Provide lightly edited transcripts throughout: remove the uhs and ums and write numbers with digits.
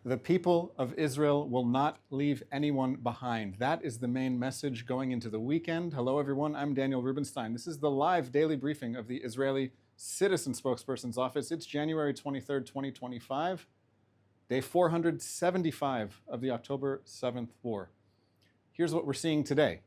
The people of Israel will not leave anyone behind. That is the main message going into the weekend. Hello, everyone. I'm Daniel Rubenstein. This is the live daily briefing of the Israeli Citizen Spokesperson's Office. It's January 23rd, 2025, day 475 of the October 7th war. Here's what we're seeing today.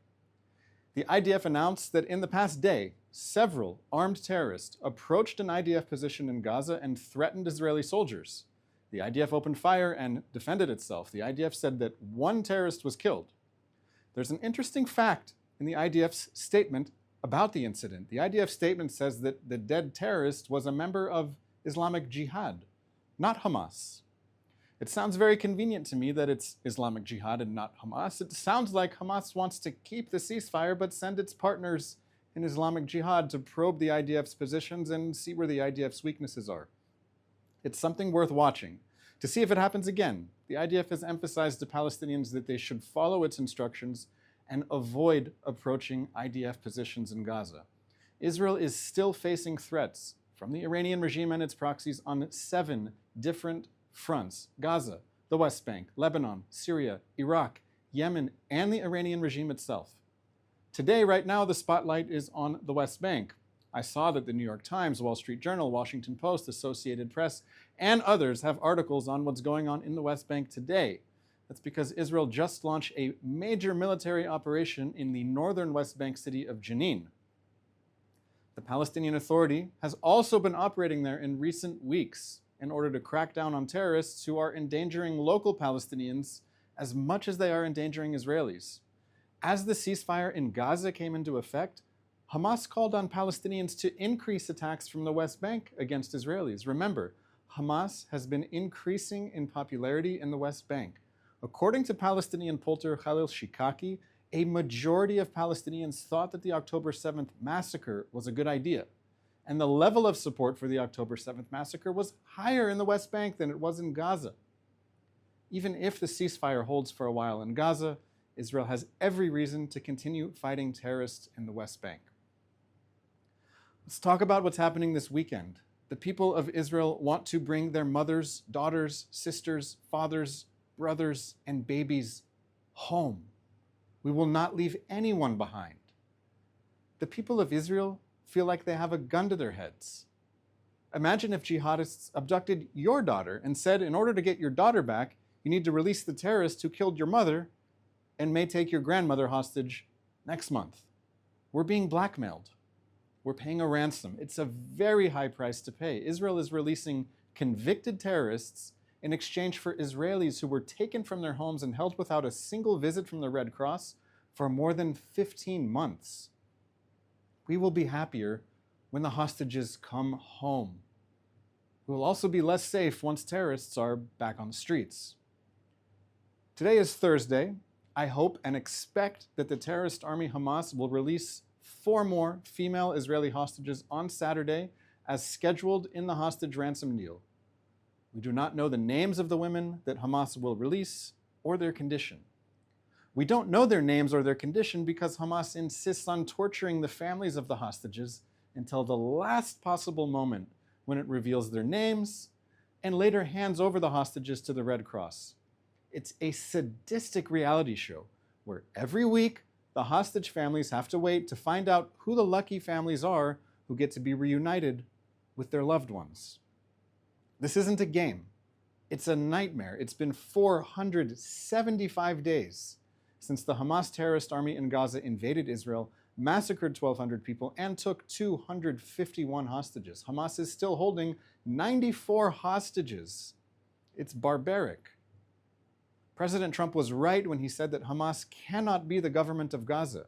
The IDF announced that in the past day, several armed terrorists approached an IDF position in Gaza and threatened Israeli soldiers. The IDF opened fire and defended itself. The IDF said that one terrorist was killed. There's an interesting fact in the IDF's statement about the incident. The IDF statement says that the dead terrorist was a member of Islamic Jihad, not Hamas. It sounds very convenient to me that it's Islamic Jihad and not Hamas. It sounds like Hamas wants to keep the ceasefire but send its partners in Islamic Jihad to probe the IDF's positions and see where the IDF's weaknesses are. It's something worth watching to see if it happens again. The IDF has emphasized to Palestinians that they should follow its instructions and avoid approaching IDF positions in Gaza. Israel is still facing threats from the Iranian regime and its proxies on 7 different fronts: Gaza, the West Bank, Lebanon, Syria, Iraq, Yemen, and the Iranian regime itself. Today, right now, the spotlight is on the West Bank. I saw that the New York Times, Wall Street Journal, Washington Post, Associated Press, and others have articles on what's going on in the West Bank today. That's because Israel just launched a major military operation in the northern West Bank city of Jenin. The Palestinian Authority has also been operating there in recent weeks in order to crack down on terrorists who are endangering local Palestinians as much as they are endangering Israelis. As the ceasefire in Gaza came into effect, Hamas called on Palestinians to increase attacks from the West Bank against Israelis. Remember, Hamas has been increasing in popularity in the West Bank. According to Palestinian pollster Khalil Shikaki, a majority of Palestinians thought that the October 7th massacre was a good idea. And the level of support for the October 7th massacre was higher in the West Bank than it was in Gaza. Even if the ceasefire holds for a while in Gaza, Israel has every reason to continue fighting terrorists in the West Bank. Let's talk about what's happening this weekend. The people of Israel want to bring their mothers, daughters, sisters, fathers, brothers, and babies home. We will not leave anyone behind. The people of Israel feel like they have a gun to their heads. Imagine if jihadists abducted your daughter and said, in order to get your daughter back, you need to release the terrorist who killed your mother and may take your grandmother hostage next month. We're being blackmailed. We're paying a ransom. It's a very high price to pay. Israel is releasing convicted terrorists in exchange for Israelis who were taken from their homes and held without a single visit from the Red Cross for more than 15 months. We will be happier when the hostages come home. We will also be less safe once terrorists are back on the streets. Today is Thursday. I hope and expect that the terrorist army Hamas will release 4 more female Israeli hostages on Saturday as scheduled in the hostage ransom deal. We do not know the names of the women that Hamas will release or their condition. We don't know their names or their condition because Hamas insists on torturing the families of the hostages until the last possible moment when it reveals their names and later hands over the hostages to the Red Cross. It's a sadistic reality show where every week the hostage families have to wait to find out who the lucky families are who get to be reunited with their loved ones. This isn't a game. It's a nightmare. It's been 475 days since the Hamas terrorist army in Gaza invaded Israel, massacred 1,200 people, and took 251 hostages. Hamas is still holding 94 hostages. It's barbaric. President Trump was right when he said that Hamas cannot be the government of Gaza.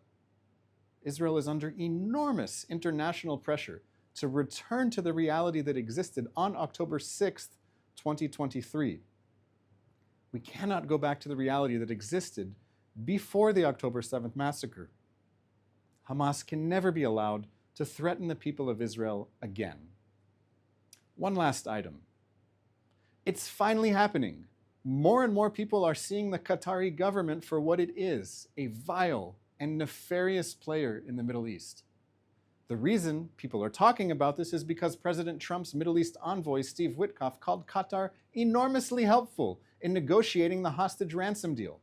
Israel is under enormous international pressure to return to the reality that existed on October 6th, 2023. We cannot go back to the reality that existed before the October 7th massacre. Hamas can never be allowed to threaten the people of Israel again. One last item. It's finally happening. More and more people are seeing the Qatari government for what it is, a vile and nefarious player in the Middle East. The reason people are talking about this is because President Trump's Middle East envoy, Steve Witkoff, called Qatar enormously helpful in negotiating the hostage ransom deal.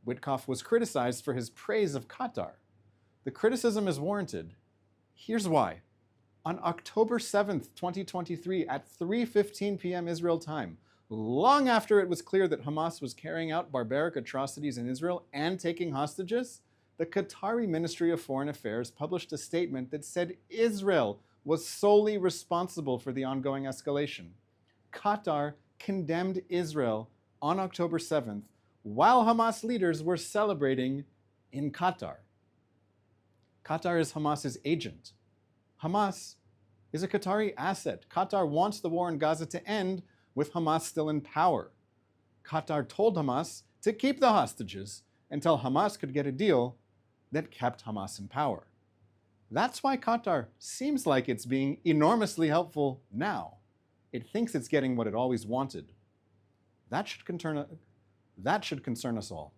Witkoff was criticized for his praise of Qatar. The criticism is warranted. Here's why. On October 7th, 2023, at 3:15 p.m. Israel time, long after it was clear that Hamas was carrying out barbaric atrocities in Israel and taking hostages, the Qatari Ministry of Foreign Affairs published a statement that said Israel was solely responsible for the ongoing escalation. Qatar condemned Israel on October 7th while Hamas leaders were celebrating in Qatar. Qatar is Hamas's agent. Hamas is a Qatari asset. Qatar wants the war in Gaza to end with Hamas still in power. Qatar told Hamas to keep the hostages until Hamas could get a deal that kept Hamas in power. That's why Qatar seems like it's being enormously helpful now. It thinks it's getting what it always wanted. That should concern us all.